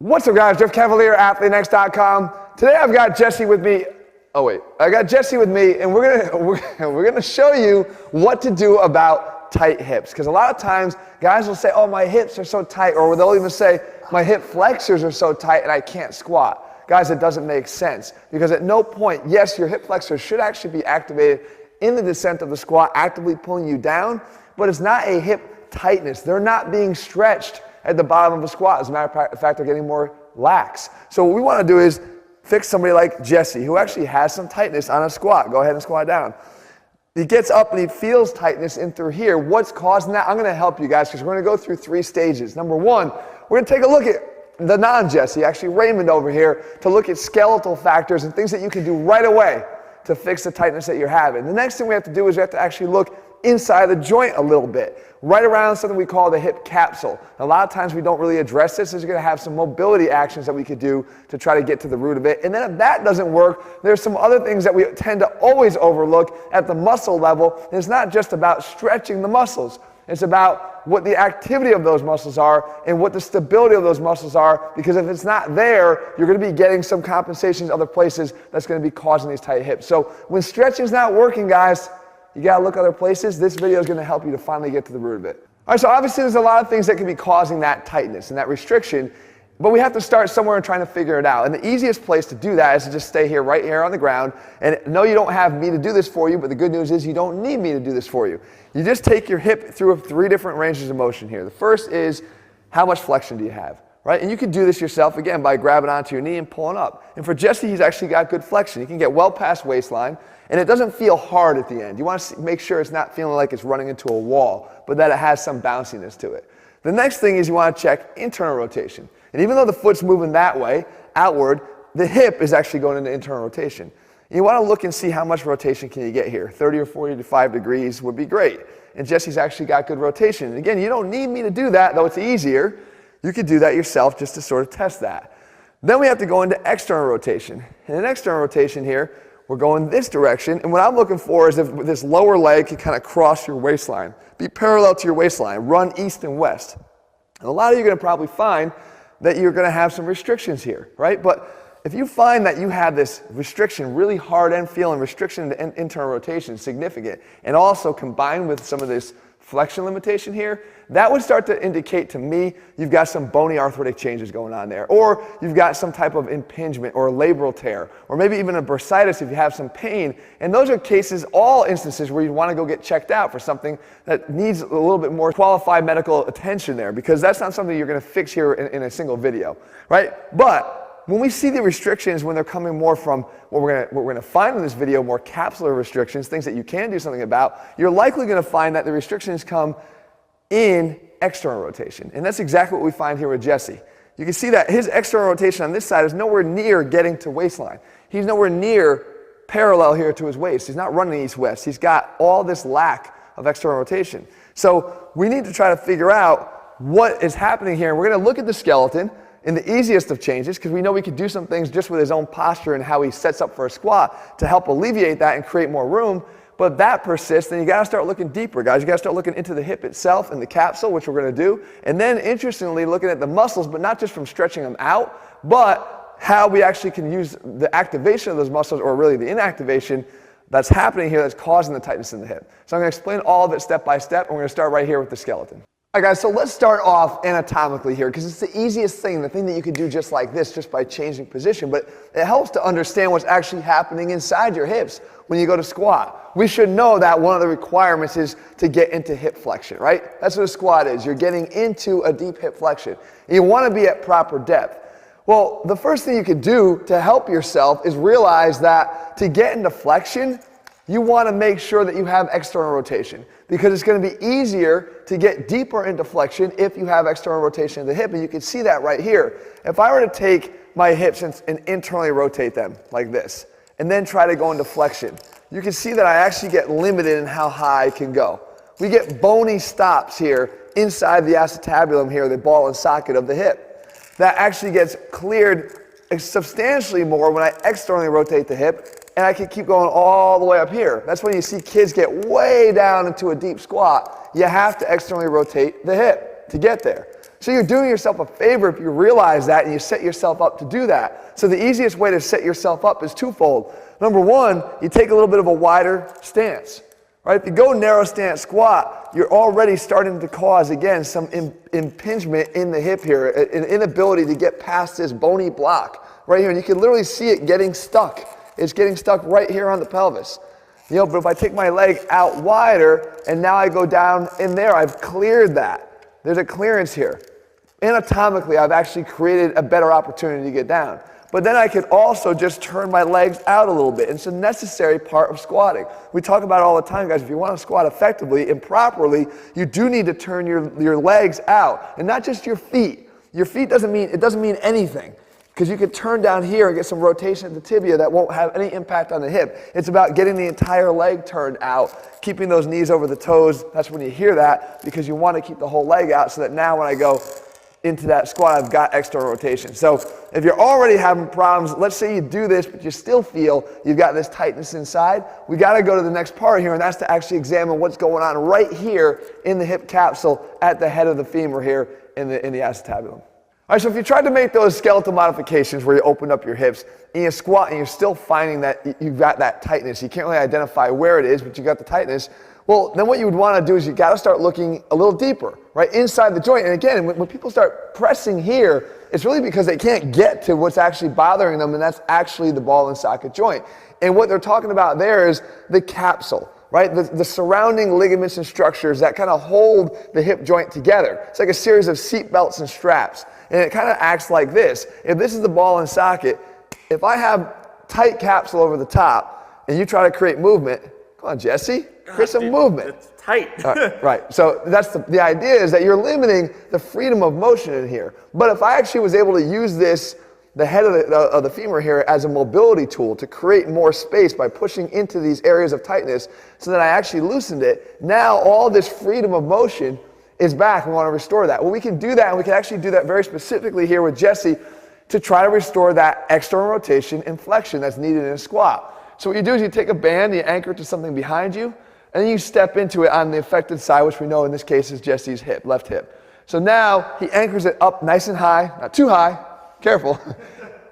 What's up, guys? Jeff Cavalier, AthleteNext.com. Today I've got Jesse with me. I got Jesse with me, and we're gonna show you what to do about tight hips. Because a lot of times guys will say, "Oh, my hips are so tight," or they'll even say, "My hip flexors are so tight and I can't squat." Guys, it doesn't make sense, because at no point, yes, your hip flexors should actually be activated in the descent of the squat, actively pulling you down, but it's not a hip tightness. They're not being stretched at the bottom of a squat. As a matter of fact, they're getting more lax. So what we want to do is fix somebody like Jesse, who actually has some tightness on a squat. Go ahead and squat down. He gets up and he feels tightness in through here. What's causing that? I'm going to help you guys, because we're going to go through 3 stages. Number 1, we're going to take a look at the non-Jesse, actually Raymond over here, to look at skeletal factors and things that you can do right away to fix the tightness that you're having. The next thing we have to do is we have to actually look inside the joint a little bit, right around something we call the hip capsule. And a lot of times we don't really address this. There's going to have some mobility actions that we could do to try to get to the root of it. And then if that doesn't work, there's some other things that we tend to always overlook at the muscle level. And it's not just about stretching the muscles. It's about what the activity of those muscles are and what the stability of those muscles are, because if it's not there, you're going to be getting some compensations other places that's going to be causing these tight hips. So when stretching's not working, guys, you got to look other places. This video is going to help you to finally get to the root of it. All right, so obviously there's a lot of things that can be causing that tightness and that restriction, but we have to start somewhere and trying to figure it out. And the easiest place to do that is to just stay here, right here on the ground. And no, you don't have me to do this for you, but the good news is you don't need me to do this for you. You just take your hip through 3 different ranges of motion here. The first is, how much flexion do you have? Right? And you can do this yourself, again, by grabbing onto your knee and pulling up. And for Jesse, he's actually got good flexion. He can get well past waistline, and it doesn't feel hard at the end. You want to make sure it's not feeling like it's running into a wall, but that it has some bounciness to it. The next thing is you want to check internal rotation. And even though the foot's moving that way, outward, the hip is actually going into internal rotation. You want to look and see how much rotation can you get here. 30 or 45 degrees would be great. And Jesse's actually got good rotation. And again, you don't need me to do that, though it's easier. You could do that yourself just to sort of test that. Then we have to go into external rotation. And in external rotation here, we're going this direction. And what I'm looking for is if this lower leg can kind of cross your waistline, be parallel to your waistline, run east and west. And a lot of you are going to probably find that you're going to have some restrictions here, right? But if you find that you have this restriction, really hard end feeling restriction to internal rotation, significant, and also combined with some of this flexion limitation here, that would start to indicate to me you've got some bony arthritic changes going on there, or you've got some type of impingement or labral tear, or maybe even a bursitis if you have some pain. And those are cases, all instances where you want to go get checked out for something that needs a little bit more qualified medical attention there, because that's not something you're going to fix here in a single video, right? But when we see the restrictions, when they're coming more from what we're going to find in this video, more capsular restrictions, things that you can do something about, you're likely going to find that the restrictions come in external rotation. And that's exactly what we find here with Jesse. You can see that his external rotation on this side is nowhere near getting to waistline. He's nowhere near parallel here to his waist. He's not running east-west. He's got all this lack of external rotation. So we need to try to figure out what is happening here. And we're going to look at the skeleton in the easiest of changes, because we know we could do some things just with his own posture and how he sets up for a squat to help alleviate that and create more room. But if that persists, then you got to start looking deeper, guys. You got to start looking into the hip itself and the capsule, which we're going to do. And then, interestingly, looking at the muscles, but not just from stretching them out, but how we actually can use the activation of those muscles, or really the inactivation that's happening here that's causing the tightness in the hip. So I'm going to explain all of it step by step, and we're going to start right here with the skeleton. All right, guys, so let's start off anatomically here, because it's the easiest thing, the thing that you can do just like this, just by changing position. But it helps to understand what's actually happening inside your hips when you go to squat. We should know that one of the requirements is to get into hip flexion, right? That's what a squat is. You're getting into a deep hip flexion. And you want to be at proper depth. Well, the first thing you could do to help yourself is realize that to get into flexion, you want to make sure that you have external rotation, because it's going to be easier to get deeper into flexion if you have external rotation of the hip. And you can see that right here. If I were to take my hips and internally rotate them like this, and then try to go into flexion, you can see that I actually get limited in how high I can go. We get bony stops here inside the acetabulum here, the ball and socket of the hip. That actually gets cleared substantially more when I externally rotate the hip, and I can keep going all the way up here. That's when you see kids get way down into a deep squat. You have to externally rotate the hip to get there. So you're doing yourself a favor if you realize that and you set yourself up to do that. So the easiest way to set yourself up is twofold. Number one, you take a little bit of a wider stance. Right? If you go narrow stance squat, you're already starting to cause, again, some impingement in the hip here, an inability to get past this bony block right here. And you can literally see it getting stuck. It's getting stuck right here on the pelvis. But if I take my leg out wider and now I go down in there, I've cleared that. There's a clearance here. Anatomically, I've actually created a better opportunity to get down. But then I could also just turn my legs out a little bit. It's a necessary part of squatting. We talk about it all the time, guys. If you want to squat effectively and properly, you do need to turn your legs out. And not just your feet. Your feet doesn't mean anything. Because you could turn down here and get some rotation at the tibia that won't have any impact on the hip. It's about getting the entire leg turned out, keeping those knees over the toes. That's when you hear that, because you want to keep the whole leg out so that now when I go into that squat, I've got external rotation. So if you're already having problems, let's say you do this, but you still feel you've got this tightness inside, we got to go to the next part here, and that's to actually examine what's going on right here in the hip capsule at the head of the femur here in the acetabulum. All right, so if you tried to make those skeletal modifications where you open up your hips and you squat and you're still finding that you've got that tightness, you can't really identify where it is, but you got the tightness, well, then what you would want to do is you got to start looking a little deeper, right, inside the joint. And again, when people start pressing here, it's really because they can't get to what's actually bothering them, and that's actually the ball and socket joint. And what they're talking about there is the capsule, right, the surrounding ligaments and structures that kind of hold the hip joint together. It's like a series of seat belts and straps. And it kind of acts like this. If this is the ball and socket, if I have tight capsule over the top and you try to create movement, come on, Jesse, create some movement. It's tight. Right. So that's the idea is that you're limiting the freedom of motion in here. But if I actually was able to use this, the head of the femur here, as a mobility tool to create more space by pushing into these areas of tightness so that I actually loosened it, now all this freedom of motion is back. We want to restore that. Well, we can do that, and we can actually do that very specifically here with Jesse to try to restore that external rotation and flexion that's needed in a squat. So what you do is you take a band, you anchor it to something behind you, and then you step into it on the affected side, which we know in this case is Jesse's hip, left hip. So now he anchors it up nice and high, not too high, careful,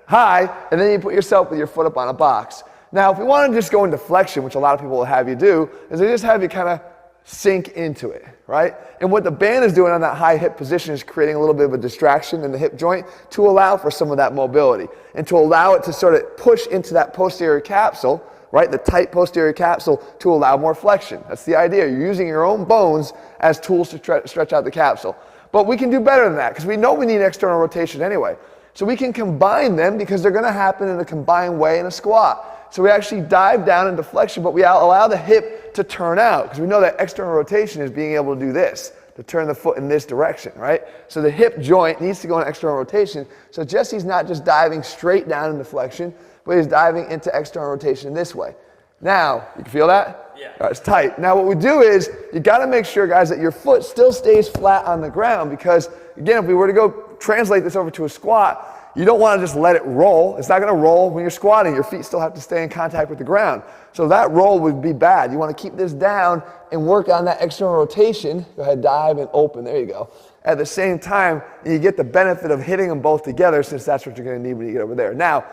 high, and then you put yourself with your foot up on a box. Now, if we want to just go into flexion, which a lot of people will have you do, is they just have you kind of sink into it, right? And what the band is doing on that high hip position is creating a little bit of a distraction in the hip joint to allow for some of that mobility and to allow it to sort of push into that posterior capsule, right? The tight posterior capsule to allow more flexion. That's the idea. You're using your own bones as tools to stretch out the capsule. But we can do better than that because we know we need external rotation anyway. So we can combine them because they're going to happen in a combined way in a squat. So we actually dive down into flexion, but we allow the hip to turn out because we know that external rotation is being able to do this, to turn the foot in this direction, right? So the hip joint needs to go in external rotation. So Jesse's not just diving straight down into flexion, but he's diving into external rotation this way. Now, you can feel that? Yeah. All right, it's tight. Now what we do is you got to make sure, guys, that your foot still stays flat on the ground because, again, if we were to go translate this over to a squat, you don't want to just let it roll. It's not going to roll when you're squatting. Your feet still have to stay in contact with the ground. So that roll would be bad. You want to keep this down and work on that external rotation. Go ahead, dive and open. There you go. At the same time, you get the benefit of hitting them both together since that's what you're going to need when you get over there. Now,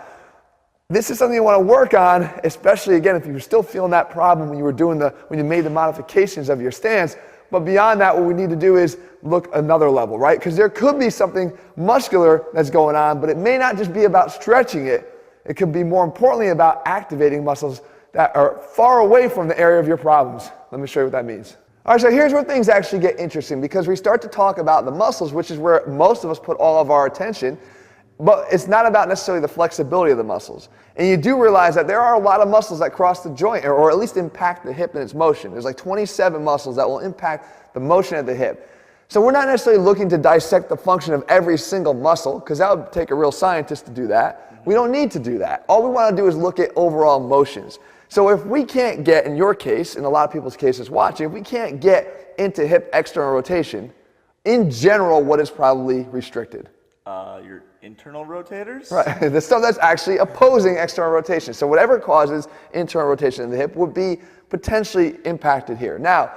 this is something you want to work on, especially, again, if you were still feeling that problem when you made the modifications of your stance. But beyond that, what we need to do is look another level, right? Because there could be something muscular that's going on, but it may not just be about stretching it. It could be more importantly about activating muscles that are far away from the area of your problems. Let me show you what that means. All right, so here's where things actually get interesting because we start to talk about the muscles, which is where most of us put all of our attention. But it's not about necessarily the flexibility of the muscles. And you do realize that there are a lot of muscles that cross the joint or at least impact the hip in its motion. There's like 27 muscles that will impact the motion of the hip. So we're not necessarily looking to dissect the function of every single muscle because that would take a real scientist to do that. We don't need to do that. All we want to do is look at overall motions. So if we can't get, in your case, in a lot of people's cases watching, if we can't get into hip external rotation, in general, what is probably restricted? Your internal rotators? Right, the stuff that's actually opposing external rotation. So whatever causes internal rotation in the hip would be potentially impacted here. Now,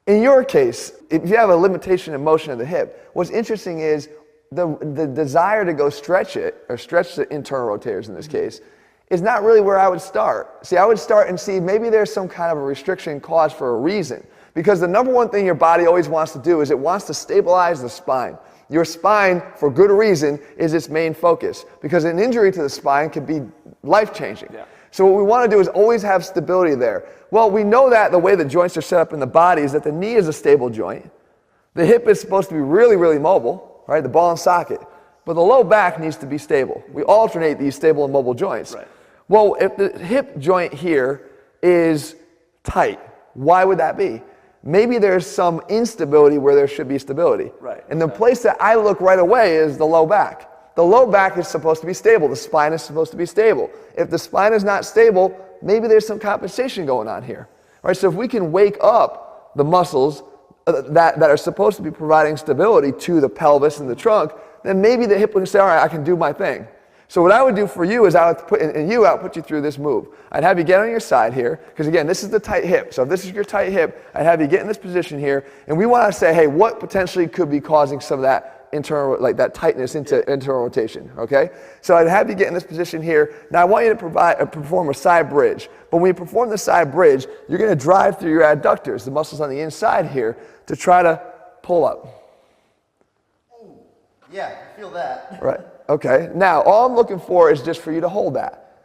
In your case, if you have a limitation in motion of the hip, what's interesting is the desire to go stretch it, or stretch the internal rotators in this case, is not really where I would start. See, I would start and see maybe there's some kind of a restriction caused for a reason. Because the number one thing your body always wants to do is it wants to stabilize the spine. Your spine, for good reason, is its main focus. Because an injury to the spine can be life-changing. Yeah. So what we want to do is always have stability there. Well, we know that the way the joints are set up in the body is that the knee is a stable joint. The hip is supposed to be really, really mobile, right? The ball and socket. But the low back needs to be stable. We alternate these stable and mobile joints. Right. Well, if the hip joint here is tight, why would that be? Maybe there's some instability where there should be stability. Right. And the place that I look right away is the low back. The low back is supposed to be stable. The spine is supposed to be stable. If the spine is not stable, maybe there's some compensation going on here. Right? So if we can wake up the muscles that are supposed to be providing stability to the pelvis and the trunk, then maybe the hip can say, all right, I can do my thing. So what I would do for you is I would put you through this move. I'd have you get on your side here, because again, this is the tight hip. So if this is your tight hip, I'd have you get in this position here, and we want to say, hey, what potentially could be causing some of that internal, like that tightness into internal rotation, okay? So I'd have you get in this position here. Now I want you to perform a side bridge. But when you perform the side bridge, you're going to drive through your adductors, the muscles on the inside here, to try to pull up. Oh, yeah, I feel that. Right. Okay, now all I'm looking for is just for you to hold that.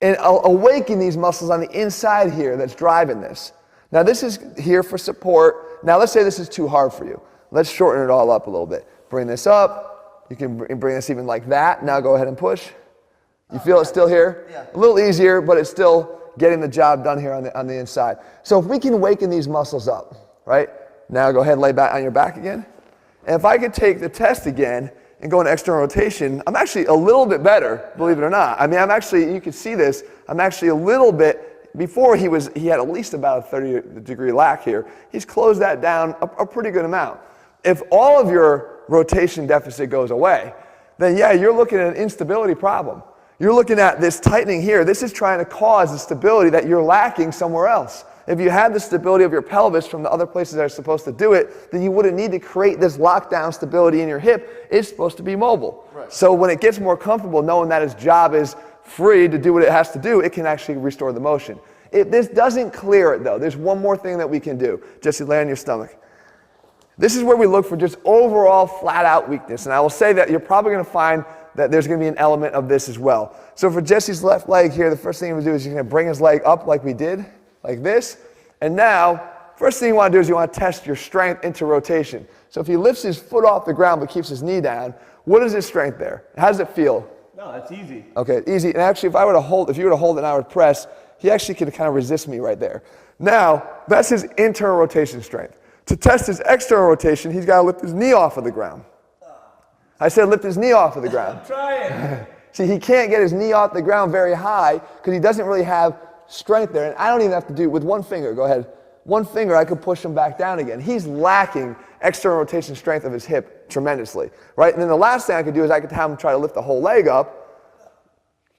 And I'll awaken these muscles on the inside here that's driving this. Now this is here for support. Now let's say this is too hard for you. Let's shorten it all up a little bit. Bring this up. You can bring this even like that. Now go ahead and push. You feel it still here? Yeah. A little easier, but it's still getting the job done here on the inside. So if we can awaken these muscles up, right? Now go ahead and lay back on your back again. And if I could take the test again and go into external rotation, I'm actually a little bit better, believe it or not. I mean, I'm actually, you can see this, I'm actually a little bit, before he had at least about a 30-degree lack here. He's closed that down a pretty good amount. If all of your rotation deficit goes away, then yeah, you're looking at an instability problem. You're looking at this tightening here. This is trying to cause the stability that you're lacking somewhere else. If you had the stability of your pelvis from the other places that are supposed to do it, then you wouldn't need to create this lockdown stability in your hip. It's supposed to be mobile. Right. So when it gets more comfortable knowing that its job is free to do what it has to do, it can actually restore the motion. If this doesn't clear it though, there's one more thing that we can do. Jesse, lay on your stomach. This is where we look for just overall flat out weakness. And I will say that you're probably going to find that there's going to be an element of this as well. So for Jesse's left leg here, the first thing we do is you're going to bring his leg up like we did, like this. And now, first thing you want to do is you want to test your strength into rotation. So if he lifts his foot off the ground but keeps his knee down, what is his strength there? How does it feel? No, that's easy. Okay, easy. And actually, if you were to hold it and I would press, he actually could kind of resist me right there. Now, that's his internal rotation strength. To test his external rotation, he's got to lift his knee off of the ground. I said lift his knee off of the ground. I'm trying. See, he can't get his knee off the ground very high because he doesn't really have strength there. And I don't even have to do it with one finger. Go ahead. One finger, I could push him back down again. He's lacking external rotation strength of his hip tremendously, right? And then the last thing I could do is I could have him try to lift the whole leg up.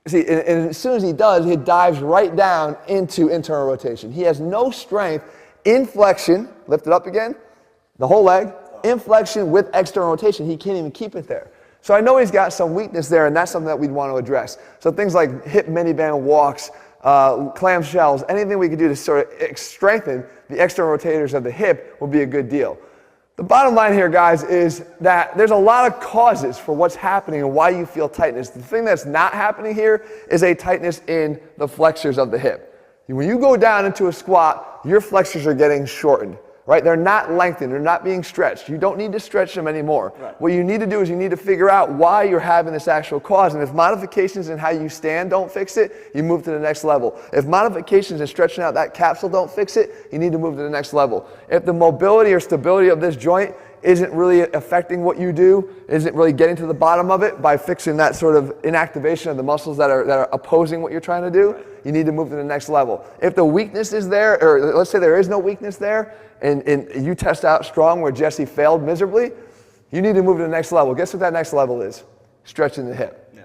See, and as soon as he does, he dives right down into internal rotation. He has no strength in flexion. Lift it up again. The whole leg. In flexion with external rotation. He can't even keep it there. So I know he's got some weakness there, and that's something that we'd want to address. So things like hip miniband walks, clamshells, anything we could do to sort of strengthen the external rotators of the hip would be a good deal. The bottom line here, guys, is that there's a lot of causes for what's happening and why you feel tightness. The thing that's not happening here is a tightness in the flexors of the hip. When you go down into a squat, your flexors are getting shortened. Right? They're not lengthened. They're not being stretched. You don't need to stretch them anymore. Right. What you need to do is you need to figure out why you're having this actual cause. And if modifications in how you stand don't fix it, you move to the next level. If modifications in stretching out that capsule don't fix it, you need to move to the next level. If the mobility or stability of this joint isn't really affecting what you do, isn't really getting to the bottom of it by fixing that sort of inactivation of the muscles that are opposing what you're trying to do, you need to move to the next level. If the weakness is there, or let's say there is no weakness there, and you test out strong where Jesse failed miserably, you need to move to the next level. Guess what that next level is? Stretching the hip. Yeah.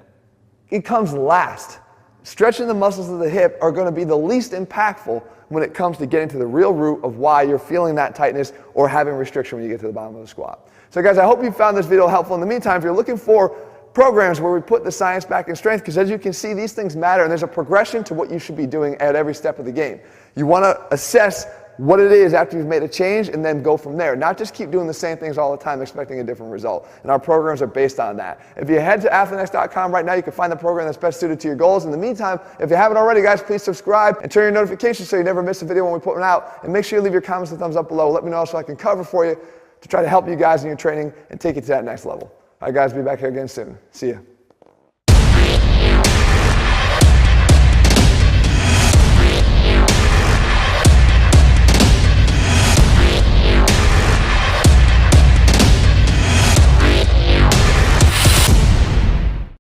It comes last. stretching the muscles of the hip are going to be the least impactful when it comes to getting to the real root of why you're feeling that tightness or having restriction when you get to the bottom of the squat. So guys, I hope you found this video helpful. In the meantime, if you're looking for programs where we put the science back in strength, because as you can see, these things matter, and there's a progression to what you should be doing at every step of the game. You want to assess what it is after you've made a change and then go from there. Not just keep doing the same things all the time expecting a different result. And our programs are based on that. If you head to athletenext.com right now, you can find the program that's best suited to your goals. In the meantime, if you haven't already, guys, please subscribe and turn your notifications so you never miss a video when we put one out. And make sure you leave your comments and thumbs up below. Let me know so I can cover for you to try to help you guys in your training and take you to that next level. All right, guys, be back here again soon. See ya.